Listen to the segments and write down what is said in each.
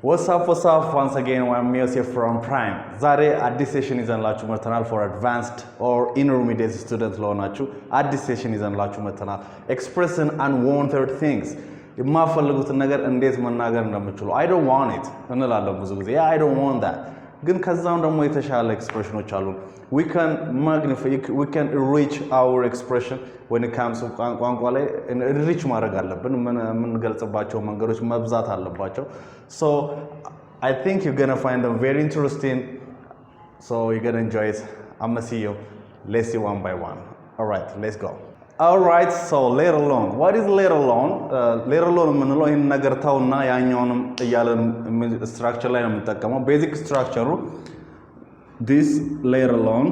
What's up? Once again, I'm Yosef from Prime. ዛሬ አዲስ ሴሽን ይዘንላችሁ መተናል for advanced or intermediate student ለሆናችሁ አዲስ ሴሽን ይዘንላችሁ መተናል expressing unwanted things የማፈልጉትን ነገር እንዴት መናገር እንደምችሉ I don't want it እንላለን ብዙ ጊዜ I don't want that ግን ከዛም ደግሞ የተሻለ ኤክስፕሬሽኖች አሉ we can reach our expression when it comes to ቋንቋ ላይ reach ማድረግ አለብን ምን ገልጽባቸው መንገዶች መብዛት አለባቸው so I think you're going to find them very interesting so you're going to enjoy it I'm going to see you let's see one by one all right let's go all right so let alone what is let alone የምንለው ይሄን ነገር ታውና ያኛውንም እያለን ስትራክቸር ላይ ነው የምንጠቀመው basic structure this let alone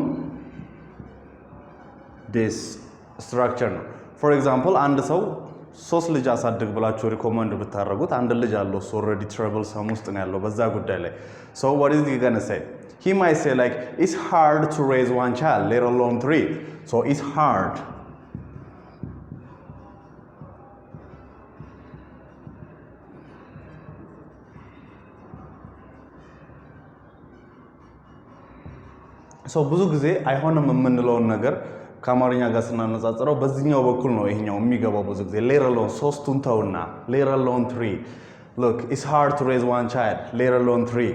this structure ነው for example አንድ ሰው ሶስት ልጅ አሳድግ ብላችሁ ሪኮመንድ ብታረጉት አንድ ልጅ አለው already trouble some ውስጥ ነው ያለው በዛ ጉዳይ ላይ so what is he going to say he might say like it's hard to raise one child let alone three so it's hard so ብዙ ጊዜ አይሆንም የምንለውን ነገር ከአማርኛ ጋር ስናነጻጽረው በዚህኛው በኩል ነው ይሄኛው የሚገባው ብዙ ጊዜ let alone ሶስቱን ተውና let alone three look it's hard to raise one child let alone three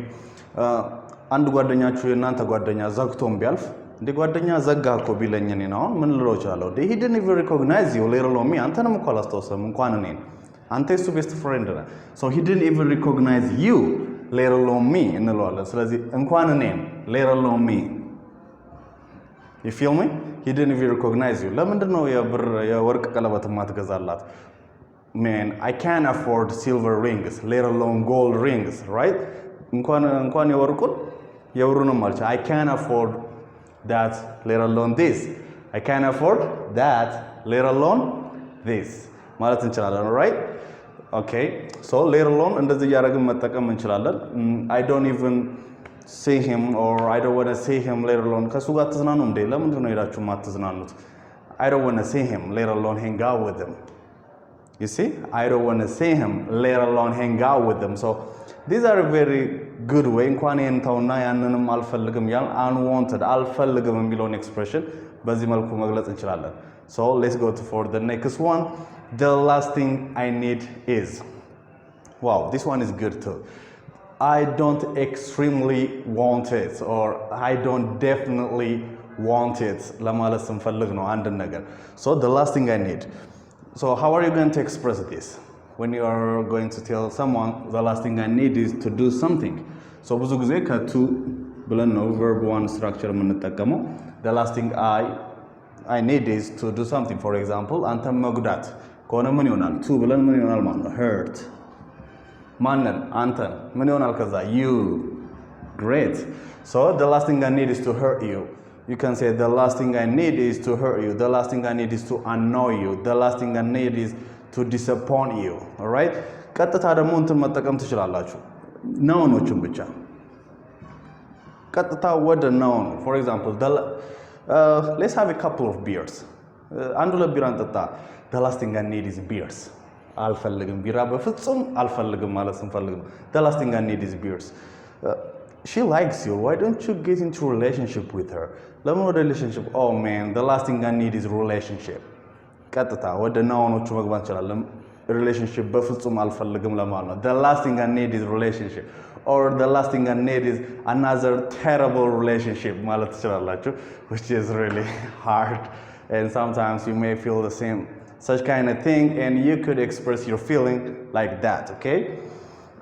አንድ ጓደኛችሁ የናንተ ጓደኛ ዘግቶም ቢያልፍ እንደ ጓደኛ ዘጋ እኮ ቢለኝ እኔ ነው ምን ልለው እችላለሁ he didn't even recognize you let alone me አንተንም እኮ አላስተዋሰም እንኳን እኔን አንተ እሱ best friend ነህ so he didn't even recognize you let alone me እንለዋለን ስለዚህ እንኳን እኔን let alone me You feel me? He didn't even recognize you. ለምንድነው የወርቅ ቀለበት ማትገዛላት? Man, I can't afford silver rings, let alone gold rings, right? እንኳን የወሩንም አልቻ I can't afford that, let alone this. I can't afford that, let alone this. ማለት እንችላለን, right? Okay. So let alone እንደዚህ ያረግን መጠቀም እንችላለን. I don't even see him or I don't want to see him let alone ከሱ ጋር ተዝናኑ እንዴ ለምንድን ነው ሄዳችሁ ማትዝናኑት I don't want to see him let alone hang out with him you see I don't want to see him let alone hang out with him so these are a very good way እንኳን እንታውና ያንንም አልፈልግም ያን unwanted አልፈልግም የሚለውን ኤክስፕሬሽን በዚህ መልኩ መግለጽ እንችላለን so let's go to for the next one the last thing I need is wow this one is good too I don't extremely want it or I don't definitely want it ለማለት ስንፈልግ ነው አንድ ነገር so the last thing I need so how are you going to express this when you are going to tell someone the last thing I need is to do something so ብዙ ጊዜ ከቱ ብለን ነው verb one structure የምንጠቀመው the last thing I need is to do something for example አንተ መጉዳት ከሆነ ምን ይሆናል to ብለን ምን ይሆናል ማለት ነው hurt ማንን አንተን ምን ይሆናል ከዛ you great so the last thing I need is to hurt you you can say the last thing I need is to hurt you the last thing I need is to annoy you the last thing I need is to disappoint you all right ቀጥታ ደግሞ እንትን መጠቀም ትችላላችሁ ናውኖችን ብቻ ቀጥታ ወደ ናውን for example let's have a couple of beers አንዱ ለቢራ እንጠጣ the last thing I need is beers አልፈልግም ቢራ በፍጹም አልፈልግም ማለት እንፈልግም the last thing I need is beers she likes you why don't you get into a relationship with her ለምን ወደ relationship oh man the last thing I need is relationship ቀጥታ ወደ ናውኖቹ መግባት እንችላለን relationship በፍጹም አልፈልግም ለማለት ነው the last thing I need is relationship or the last thing I need is another terrible relationship ማለት ትችላላችሁ which is really hard and sometimes you may feel the same such kind of thing and you could express your feeling like that okay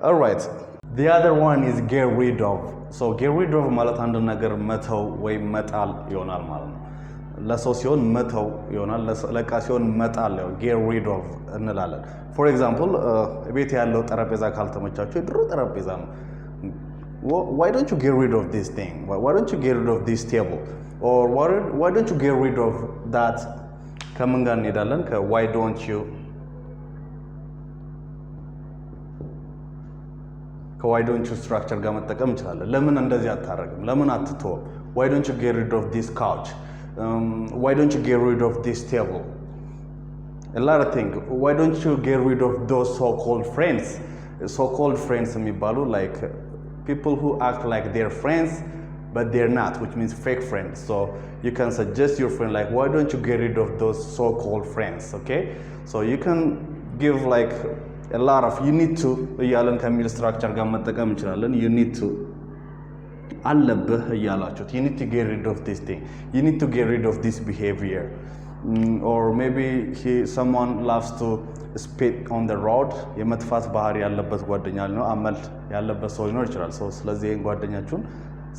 all right the other one is get rid of so get rid of ማለት አንድ ነገር መተው ወይ መጣል ይሆናል ማለት ነው ለሰው ሲሆን መተው ይሆናል ለቃ ሲሆን መጣል ነው get rid of እንላለን for example ቤት ያለው ጠረጴዛ ካልተመቻችሁ የድሮ ጠረጴዛ ነው why don't you get rid of this thing why don't you get rid of this table or why don't you get rid of that ከምን ጋር እንሄዳለን why don't you why don't you structure ጋር መጠቀም እንችላለን ለምን እንደዚህ አታረግም ለምን አትተው why don't you get rid of this couch why don't you get rid of this table a lot of things why don't you get rid of those so-called friends so called friends የሚባሉ like people who act like they're friends but they're not, which means fake friends. So you can suggest your friend like, why don't you get rid of those so called friends? Okay, so you can give like a lot of you need to እያለን ከሚል structure ጋር መጠቀም እንችላለን። you need to አለብህ እያላችሁት you need to get rid of this thing, you need to get rid of this behavior. Or maybe someone loves to spit on the road. የመጥፋት ባህሪ ያለበት ጓደኛ ነው አመል ያለበት ሰው ሊኖር ይችላል። so ስለዚህ ይሄን ጓደኛችሁን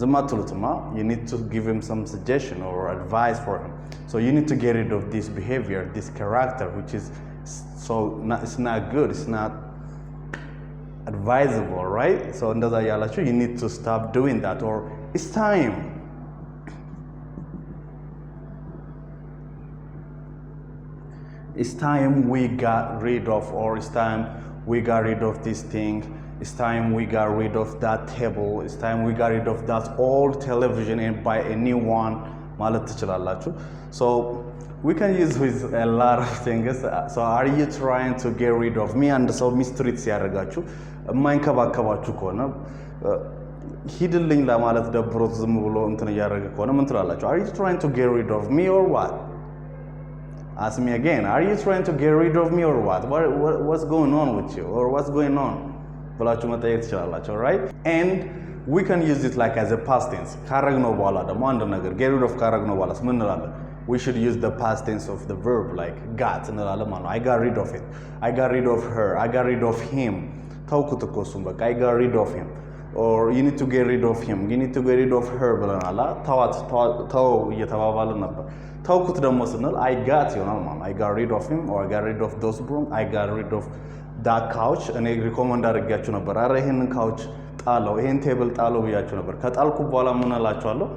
ዝም አትሉትማ. you need to give him some suggestion or advice for him. so you need to get rid of this behavior, this character which is it's not good, it's not advisable, right? so እንደዛ ያላችሁ you need to stop doing that, or it's time. It's time we got rid of, or it's time we got rid of this thing. It's time we got rid of that table. It's time we got rid of that old television and buy a new one. ማለት ትችላላችሁ. So we can use with a lot of things. so are you trying to get rid of me? አንድ ሰው ሚስትሪት ሲያደርጋችሁ የማይንከባከባችሁ ከሆነ ሂድልኝ ለማለት ደብሮት ዝም ብሎ እንትን እያደረገ ከሆነ ምን ትላላችሁ? Are you trying to get rid of me or what? Ask me again. Are you trying to get rid of me or what? What's going on with you? Or what's going on? ብላችሁ መጠየቅ ትችላላችሁ, right? And we can use it like as a past tense. ካረግነው በኋላ ደግሞ አንድ ነገር get rid of ካረግነው በኋላ ምን እንላለን? We should use the past tense of the verb like got እንላለን ማለት ነው። I got rid of it. I got rid of her. I got rid of him. ተውኩት እኮ እሱን በቃ I got rid of him. Or you need to get rid of him. You need to get rid of her ብለናል። ተው እየተባባልን ነበር። ተውኩት ደግሞ ስንል I got ይሆናል ማለት ነው። I got rid of him, or I got rid of those broom. I got rid of that couch. እኔ ሪኮመንድ አድርጌያችሁ ነበር። አረ ይሄንን ካውች ጣለው፣ ይሄን ቴብል ጣለው ብያችሁ ነበር። ከጣልኩ በኋላ ምን እላችኋለሁ?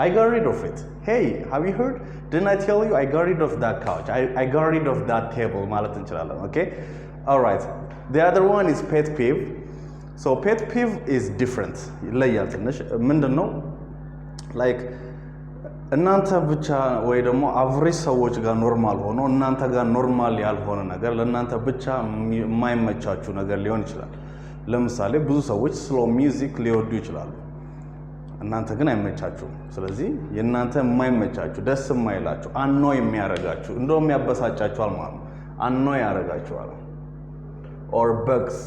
I got rid of it. Hey, have you heard? Didn't I tell you I got rid of that couch? I got rid of that table ማለት እንችላለን. Okay? All right. The other one is pet peeve. So pet peeve is different. ይለያል ትንሽ። ምንድነው? Like እናንተ ብቻ ወይ ደግሞ አቨሬጅ ሰዎች ጋር ኖርማል ሆኖ እናንተ ጋር ኖርማል ያልሆነ ነገር ለእናንተ ብቻ የማይመቻችሁ ነገር ሊሆን ይችላል። ለምሳሌ ብዙ ሰዎች ስሎ ሚውዚክ ሊወዱ ይችላሉ፣ እናንተ ግን አይመቻችሁም። ስለዚህ የእናንተ የማይመቻችሁ ደስ የማይላችሁ አኖ የሚያረጋችሁ እንደውም ያበሳጫችኋል ማለት ነው። አኖ ያረጋችኋል። or bugs,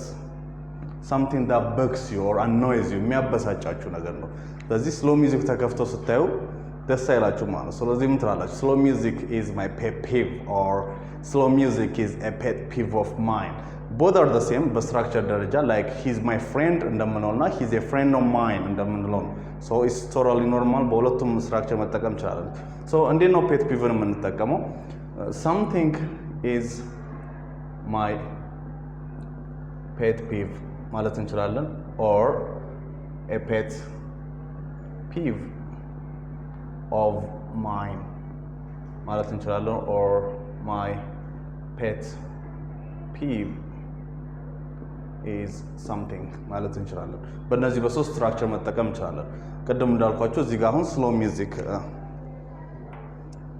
something that bugs you or annoys you የሚያበሳጫችሁ ነገር ነው። ስለዚህ ስሎ ሚውዚክ ተከፍቶ ስታዩ ደስ አይላችሁ ማለት ነው። ስለዚህ ምን ትላላችሁ? slow music is my pet peeve, or slow music is a pet peeve of mine. both are the same በስትራክቸር ደረጃ like he's my friend እንደምንለውና he's a friend of mine እንደምንለው so it's totally normal በሁለቱም ስትራክቸር መጠቀም እንችላለን። so እንዴት ነው pet peeve የምንጠቀመው? something is my pet peeve ማለት እንችላለን, or a pet peeve of mine ማለት እንችላለን, or my pet peeve is something ማለት እንችላለን። በእነዚህ በሶስት ስትራክቸር መጠቀም እንችላለን። ቅድም እንዳልኳችሁ እዚህ ጋር አሁን slow music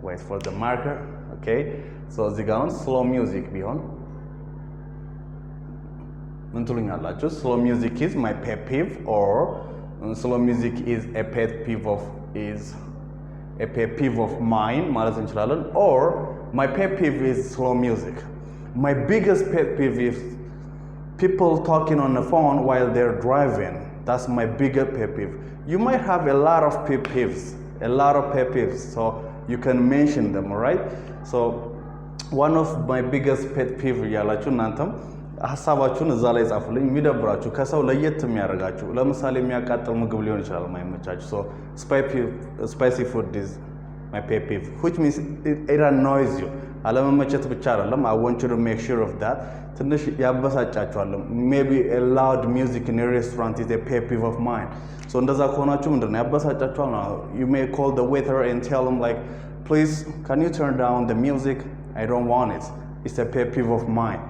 wait for the marker. okay so እዚህ ጋር አሁን slow music ቢሆን ምን ትሉኛላችሁ? slow music is my pet peeve, or slow music is a pet peeve of mine ማለት እንችላለን, or my pet peeve is slow music. my biggest pet peeve is people talking on the phone while they're driving. that's my biggest pet peeve. you might have a lot of pet peeves, so you can mention them, all right? so one of my biggest pet peeve ያላችሁ እናንተም ሐሳባችሁን እዛ ላይ ጻፉልኝ። የሚደብራችሁ ከሰው ለየት የሚያደርጋችሁ ለምሳሌ የሚያቃጥል ምግብ ሊሆን ይችላል ማይመቻችሁ። so spicy food is my pet peeve, which means it annoys you. አለመመቸት ብቻ አይደለም, I want you to make sure of that. ትንሽ ያበሳጫችኋል። maybe a loud music in a restaurant is a pet peeve of mine. so እንደዛ ከሆናችሁ ምንድነው ያበሳጫችኋል? you may call the waiter and tell him like, please can you turn down the music? I don't want it. it's a pet peeve of mine.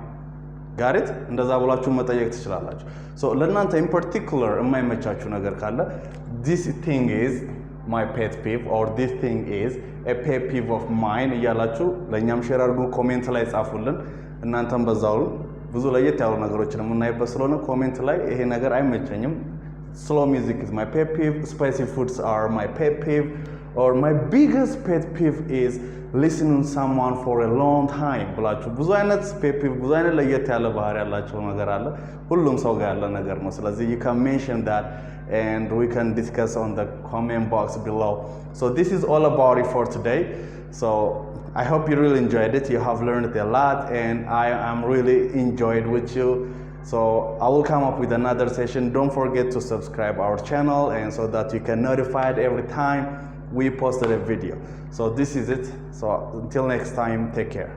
got it? እንደዛ ብላችሁ መጠየቅ ትችላላችሁ። so ለእናንተ in particular የማይመቻችሁ ነገር ካለ this thing is my pet peeve, or this thing is a pet peeve of mine እያላችሁ ለእኛም ሼር አድርጉ፣ ኮሜንት ላይ ጻፉልን። እናንተም በዛው ብዙ ለየት ያሉ ነገሮችን የምናይበት ስለሆነ ኮሜንት ላይ ይሄ ነገር አይመቸኝም slow music is my pet peeve, spicy foods are my pet peeve, or my biggest pet peeve is listening to someone for a long time ብላችሁ ብዙ አይነት pet peeve ብዙ አይነት ለየት ያለ ባህሪ ያላቸው ነገር አለ ሁሉም ሰው ጋር ያለ ነገር ነው ስለዚህ you can mention that and we can discuss on the comment box below so this is all about it for today so I hope you really enjoyed it you have learned a lot and I am really enjoyed with you so I will come up with another session don't forget to subscribe our channel and so that you can notified every time we posted a video so this is it so until next time take care